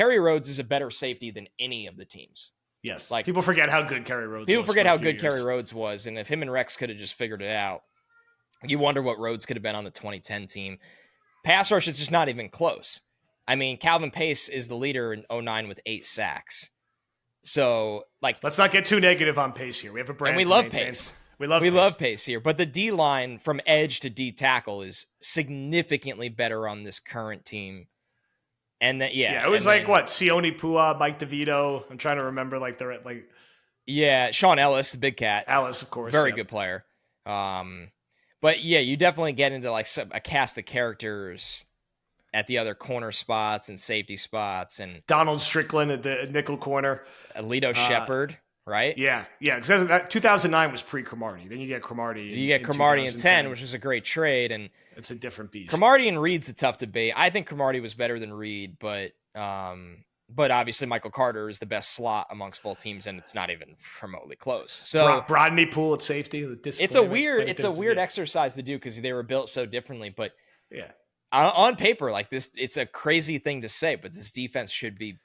Kerry Rhodes is a better safety than any of the teams. Yes. Like, people forget how good Kerry Rhodes was. People forget how good Kerry Rhodes was. And if him and Rex could have just figured it out, you wonder what Rhodes could have been on the 2010 team. Pass rush is just not even close. I mean, Calvin Pace is the leader in 2009 with 8 sacks. So, like, let's not get too negative on Pace here. We have a brand. And we love Pace. We love Pace here. But the D line from edge to D tackle is significantly better on this current team. And that, it was like what? Sione Pua, Mike DeVito. I'm trying to remember, like, they're at, like, Sean Ellis, the big cat. Ellis, of course. Very good player. But yeah, you definitely get into like a cast of characters at the other corner spots and safety spots, and Donald Strickland at the nickel corner, Alito Shepard, right? Yeah, because 2009 was pre-Cromartie. Then you get Cromartie. You get Cromartie in 10, which was a great trade, and it's a different beast. Cromartie and Reed's a tough debate. I think Cromartie was better than Reed, but obviously Michael Carter is the best slot amongst both teams, and it's not even remotely close. So Rodney Poole at safety. It's a weird exercise to do because they were built so differently. But on paper, like this, it's a crazy thing to say, but this defense should be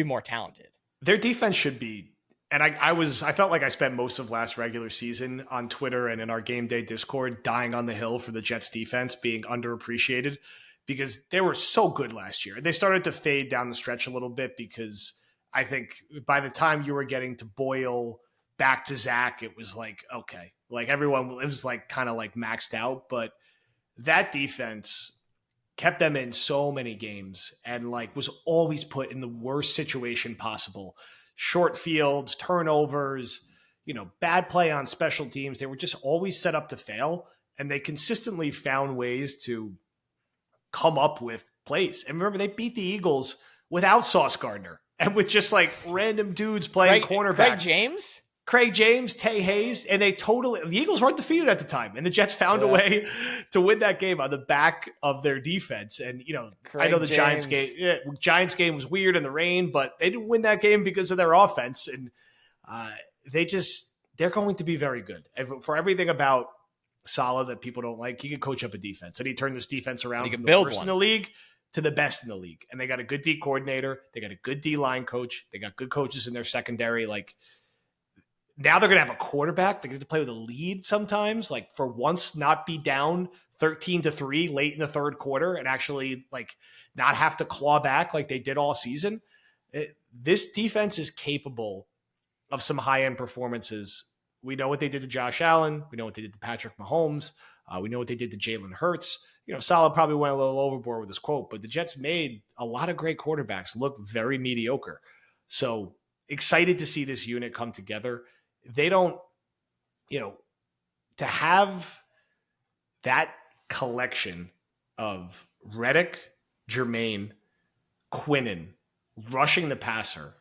more talented. Their defense should be. And I felt like I spent most of last regular season on Twitter and in our game day Discord dying on the hill for the Jets defense being underappreciated, because they were so good last year. They started to fade down the stretch a little bit because I think by the time you were getting to Boyle, back to Zach, it was like, okay, like everyone, it was like kind of like maxed out. But that defense kept them in so many games and like was always put in the worst situation possible. Short fields, turnovers, bad play on special teams. They were just always set up to fail. And they consistently found ways to come up with plays. And remember, they beat the Eagles without Sauce Gardner and with just like random dudes playing cornerback. Craig James, Tay Hayes, and the Eagles weren't defeated at the time. And the Jets found a way to win that game on the back of their defense. And, I know the Giants game was weird in the rain, but they didn't win that game because of their offense. And they're going to be very good. And for everything about Saleh that people don't like, he can coach up a defense. And he turned this defense around from the worst in the league to the best in the league. And they got a good D coordinator. They got a good D line coach. They got good coaches in their secondary. Like, now they're going to have a quarterback. They get to play with a lead sometimes, like for once not be down 13-3 late in the third quarter and actually like not have to claw back like they did all season. This defense is capable of some high-end performances. We know what they did to Josh Allen. We know what they did to Patrick Mahomes. We know what they did to Jalen Hurts. Saleh probably went a little overboard with his quote, but the Jets made a lot of great quarterbacks look very mediocre. So excited to see this unit come together. They don't, to have that collection of Reddick, Jermaine, Quinnen, rushing the passer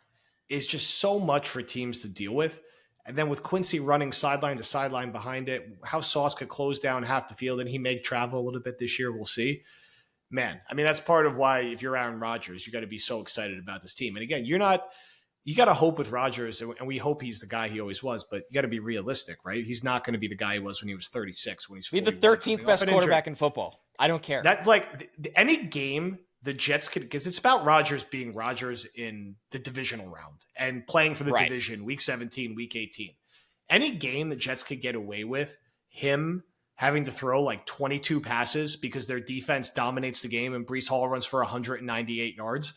is just so much for teams to deal with. And then with Quincy running sideline to sideline behind it, how Sauce could close down half the field and he may travel a little bit this year. We'll see. Man, I mean, that's part of why if you're Aaron Rodgers, you got to be so excited about this team. And again, you got to hope with Rodgers, and we hope he's the guy he always was, but you got to be realistic, right? He's not going to be the guy he was when he was 36, when he's 41. He's the 13th best quarterback in football. I don't care. That's like any game the Jets could, because it's about Rodgers being Rodgers in the divisional round and playing for the division week 17, week 18. Any game the Jets could get away with him having to throw like 22 passes because their defense dominates the game and Breece Hall runs for 198 yards.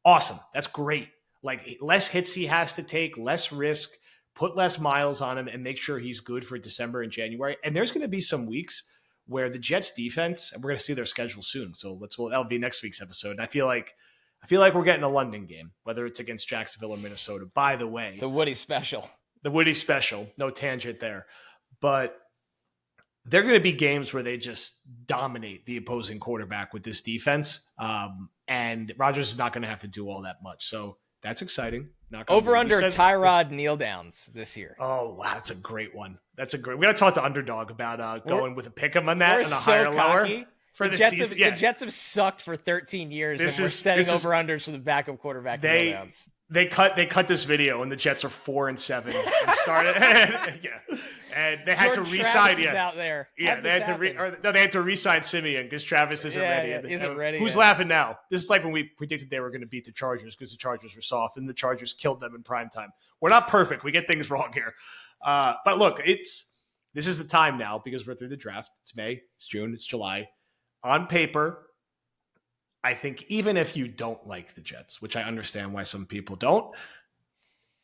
Awesome. That's great. Like less hits he has to take, less risk, put less miles on him and make sure he's good for December and January. And there's going to be some weeks where the Jets defense, and we're going to see their schedule soon. So that'll be next week's episode. And I feel like we're getting a London game, whether it's against Jacksonville or Minnesota. By the way, the Woody special, no tangent there, but they're going to be games where they just dominate the opposing quarterback with this defense. And Rodgers is not going to have to do all that much. So that's exciting. Over under Tyrod kneel downs this year. Oh, wow. That's a great one. We got to talk to Underdog about going with a pick'em on that and a higher lower for the season. The Jets have sucked for 13 years and we're setting over unders for the backup quarterback kneel downs. They cut this video and the Jets are 4-7 and started. And they had Jordan to re-sign. Travis is out there. Yeah, they had to re-sign Simeon because Travis isn't ready. Yeah, isn't ready. Who's laughing now? This is like when we predicted they were going to beat the Chargers because the Chargers were soft and the Chargers killed them in prime time. We're not perfect. We get things wrong here. But look, this is the time now because we're through the draft. It's May, it's June, it's July. On paper, I think even if you don't like the Jets, which I understand why some people don't,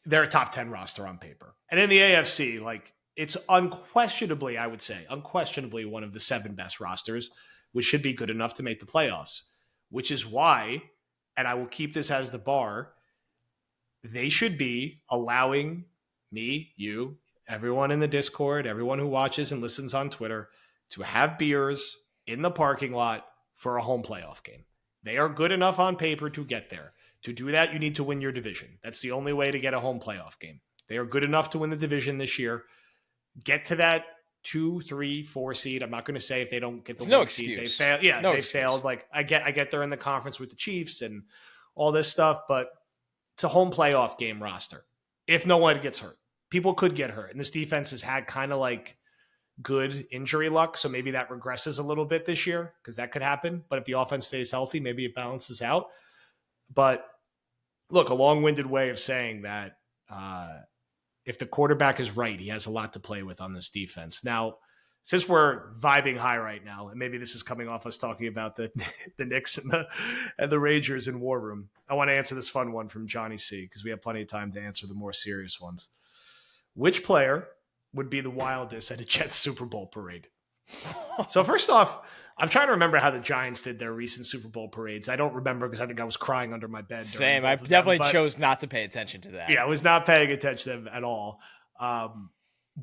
they're a top 10 roster on paper. And in the AFC, like, it's unquestionably, I would say, one of the 7 best rosters, which should be good enough to make the playoffs, which is why, and I will keep this as the bar, they should be allowing me, you, everyone in the Discord, everyone who watches and listens on Twitter, to have beers in the parking lot for a home playoff game. They are good enough on paper to get there. To do that, you need to win your division. That's the only way to get a home playoff game. They are good enough to win the division this year. Get to that 2, 3, 4 seed. I'm not going to say if they don't get the 1 seed, they failed. Yeah, they failed. Like I get they're in the conference with the Chiefs and all this stuff, but it's a home playoff game roster. If no one gets hurt, people could get hurt, and this defense has had kind of like good injury luck, so maybe that regresses a little bit this year because that could happen. But if the offense stays healthy, maybe it balances out. But look, a long-winded way of saying that if the quarterback is right, he has a lot to play with on this defense. Now, since we're vibing high right now, and maybe this is coming off us talking about the Knicks and the Rangers in War Room, I want to answer this fun one from Johnny C because we have plenty of time to answer the more serious ones. Which player would be the wildest at a Jets Super Bowl parade? So first off, I'm trying to remember how the Giants did their recent Super Bowl parades. I don't remember because I think I was crying under my bed. Same. I definitely chose not to pay attention to that. Yeah, I was not paying attention to them at all.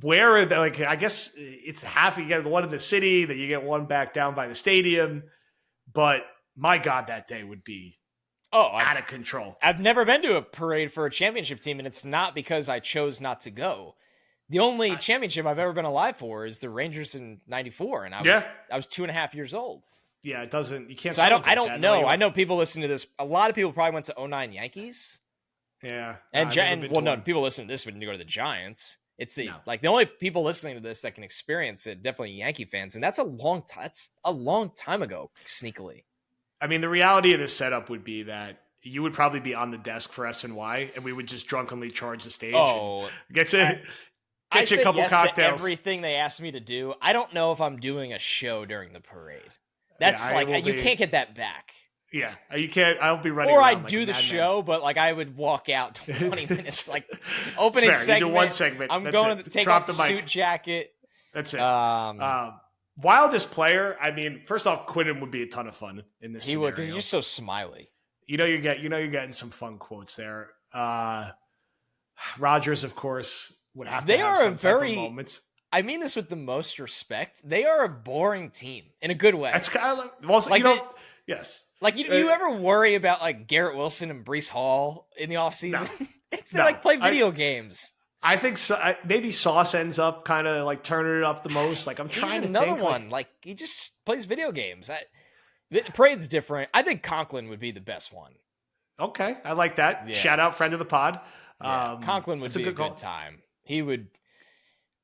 Where are they? Like, I guess it's half. You get one in the city, then you get one back down by the stadium. But my God, that day would be out of control. I've never been to a parade for a championship team, and it's not because I chose not to go. The only championship I've ever been alive for is the Rangers in '94, and I was 2.5 years old. Yeah, it doesn't. You can't. So I don't know. I know people listen to this. A lot of people probably went to '09 Yankees. Yeah, people listening to this wouldn't go to the Giants. It's the only people listening to this that can experience it. Definitely Yankee fans, and that's a long time. That's a long time ago. Sneakily, I mean, the reality of this setup would be that you would probably be on the desk for SNY, and we would just drunkenly charge the stage. Get you a couple cocktails. To everything they asked me to do. I don't know if I'm doing a show during the parade. That's you can't get that back. Yeah, you can't. I'll be running. Or I'd do the show, but I would walk out 20 minutes, opening segment. You do one segment. I'm going to take off the suit jacket. That's it. Wildest player. I mean, first off, Quinnen would be a ton of fun in this. He would because he's just so smiley. You're getting some fun quotes there. Rodgers, of course, would have. They are a very moments. I mean this with the most respect. They are a boring team in a good way. That's kind of yes. You ever worry about Garrett Wilson and Breece Hall in the offseason? No. They play video games. I think maybe Sauce ends up kind of turning it up the most. I'm trying to another think. One. He just plays video games. The parade's different. I think Conklin would be the best one. Okay, I like that. Yeah. Shout out, friend of the pod. Yeah, Conklin would be a good time. He would.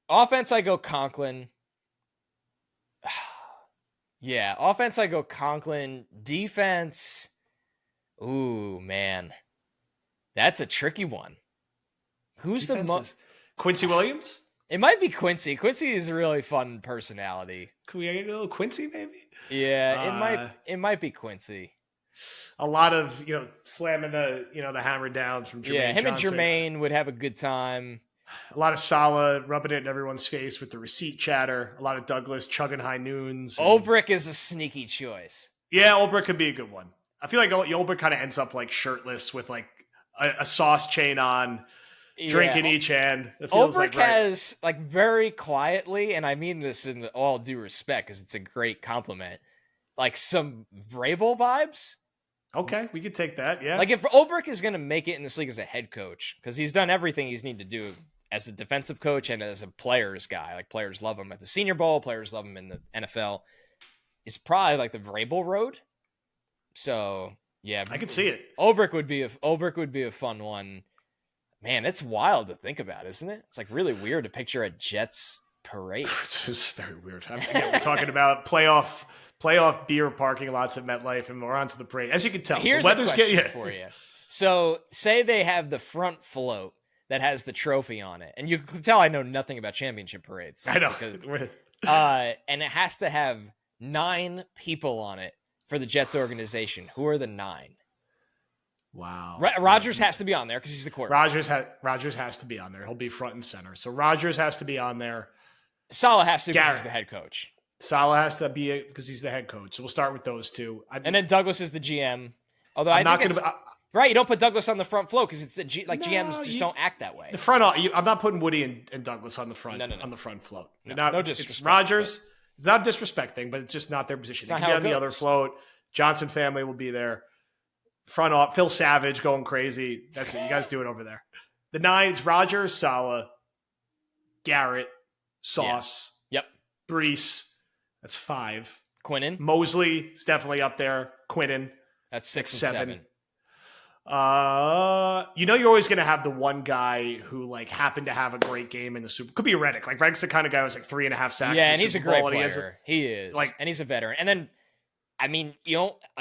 Offense, I go Conklin. Yeah, offense, I go Conklin. Defense, ooh, man. That's a tricky one. Who's the most? Quincy Williams? It might be Quincy. Quincy is a really fun personality. Can we get a little Quincy, maybe? Yeah, it might be Quincy. A lot of, slamming the hammer down from Jermaine Yeah, him Johnson. And Jermaine would have a good time. A lot of Saleh rubbing it in everyone's face with the receipt chatter. A lot of Douglas chugging high noons. Ulbrich is a sneaky choice. Yeah, Ulbrich could be a good one. I feel like Ulbrich kind of ends up shirtless with a sauce chain on, drinking each hand. Ulbrich has very quietly, and I mean this in all due respect because it's a great compliment, some Vrabel vibes. Okay, we could take that, yeah. If Ulbrich is going to make it in this league as a head coach, because he's done everything he's needed to do as a defensive coach and as a players guy. Players love him at the Senior Bowl, players love him in the NFL. It's probably the Vrabel road. So, yeah. I could see it. Ulbrich would be a fun one. Man, it's wild to think about, isn't it? It's really weird to picture a Jets parade. It's just very weird. I mean, again, we're talking about playoff beer parking lots at MetLife, and we're on to the parade. As you can tell, Here's the weather's a question getting for you. So say they have the front float that has the trophy on it, and you can tell I know nothing about championship parades. I know. Because, and it has to have 9 people on it for the Jets organization. Who are the 9? Wow. Rodgers has to be on there because he's the quarterback. Rodgers has to be on there. He'll be front and center. So Rodgers has to be on there. Saleh has to because he's the head coach. Saleh has to be because he's the head coach. So we'll start with those two. And then Douglas is the GM. Although I'm not going to. Right, you don't put Douglas on the front flow because it's GMs just don't act that way. The front, I'm not putting Woody and Douglas on the front on the front float. No disrespect. It's Rodgers. It's not a disrespect thing, but it's just not their position. They can be on the other float. Johnson family will be there. Front off, Phil Savage going crazy. That's it. You guys do it over there. The 9's Rodgers, Saleh, Garrett, Sauce. Yeah. Yep. Brees. That's 5. Quinnen. Mosley is definitely up there. Quinnen. That's 6 and 7. You're always going to have the one guy who happened to have a great game in the Super. Could be Reddick. Reddick's the kind of guy who's 3.5 sacks. Yeah, and he's a great player. He is. And he's a veteran. And then,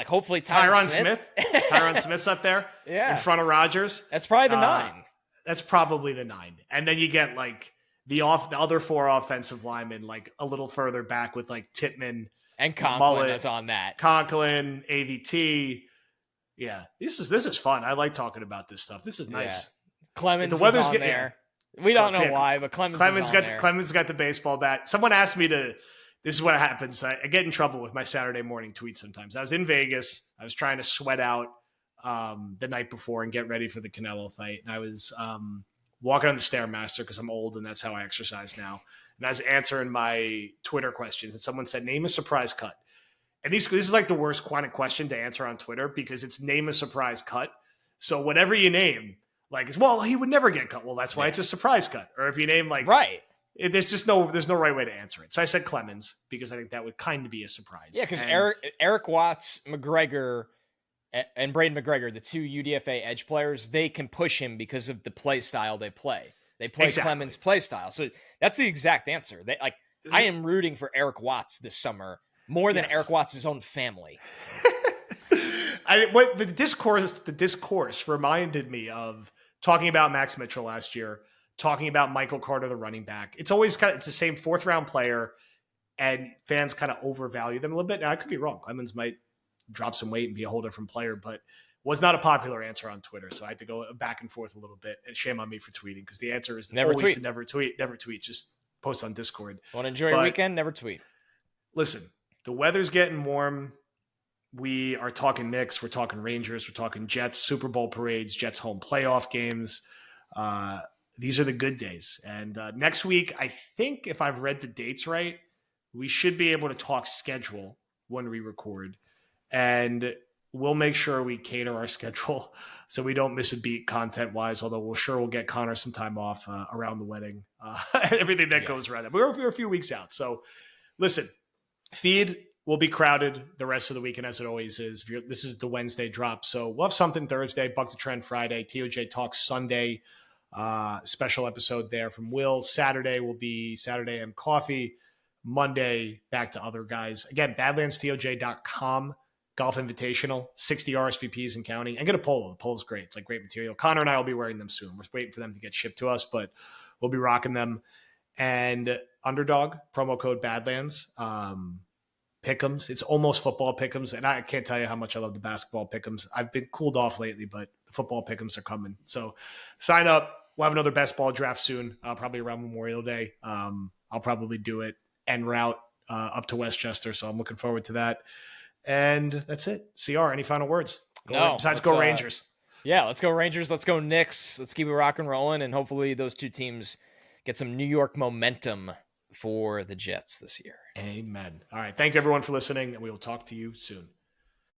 hopefully Tyron Smith. Tyron Smith's up there. Yeah. In front of Rodgers. That's probably the 9. That's probably the 9. And then you get the other 4 offensive linemen a little further back with Tittman and Conklin. That's on that. Conklin, AVT. Yeah, this is fun. I like talking about this stuff. This is nice. Yeah. Clemens the weather's is on there. We don't know why, but Clemens got the baseball bat. Someone asked me to. This is what happens. I get in trouble with my Saturday morning tweets sometimes. I was in Vegas. I was trying to sweat out the night before and get ready for the Canelo fight. And I was walking on the Stairmaster because I'm old and that's how I exercise now. And I was answering my Twitter questions, and someone said, "Name a surprise cut." And this is the worst kind of question to answer on Twitter because it's name a surprise cut. So whatever you name, he would never get cut. Well, that's why it's a surprise cut. Or if you name right, there's no right way to answer it. So I said Clemens because I think that would kind of be a surprise. Yeah, because Eric Watts, McGregor, and Braden McGregor, the 2 UDFA edge players, they can push him because of the play style they play. They play Clemens' play style. So that's the exact answer. I am rooting for Eric Watts this summer. More than Eric Watts' own family. The discourse reminded me of talking about Max Mitchell last year, talking about Michael Carter, the running back. It's always it's the same 4th round player, and fans kind of overvalue them a little bit. Now I could be wrong. Clemens might drop some weight and be a whole different player, but was not a popular answer on Twitter. So I had to go back and forth a little bit, and shame on me for tweeting because the answer is never tweet. Never tweet. Just post on Discord. Want to enjoy your weekend? Never tweet. Listen. The weather's getting warm. We are talking Knicks. We're talking Rangers. We're talking Jets, Super Bowl parades, Jets home playoff games. These are the good days. And next week, I think if I've read the dates right, we should be able to talk schedule when we record. And we'll make sure we cater our schedule so we don't miss a beat content-wise, although we'll get Connor some time off around the wedding and everything that goes around that. We're a few weeks out. So listen. Feed will be crowded the rest of the weekend as it always is. This is the Wednesday drop. So we'll have something Thursday, Buck the Trend Friday, TOJ Talks Sunday, special episode there from Will. Saturday will be Saturday and Coffee. Monday, back to other guys. Again, badlandstoj.com, Golf Invitational, 60 RSVPs and counting. And get a polo. The polo's great. It's great material. Connor and I will be wearing them soon. We're waiting for them to get shipped to us, but we'll be rocking them. And Underdog, promo code Badlands. Pick'ems. It's almost football pick'ems, and I can't tell you how much I love the basketball pick'ems. I've been cooled off lately, but the football pick'ems are coming. So sign up. We'll have another best ball draft soon, probably around Memorial Day. I'll probably do it en route up to Westchester, so I'm looking forward to that. And that's it. CR, any final words? Besides go Rangers. Yeah, let's go Rangers. Let's go Knicks. Let's keep it rock and rolling, and hopefully those 2 teams get some New York momentum for the Jets this year. Amen. All right. Thank you, everyone, for listening, and we will talk to you soon.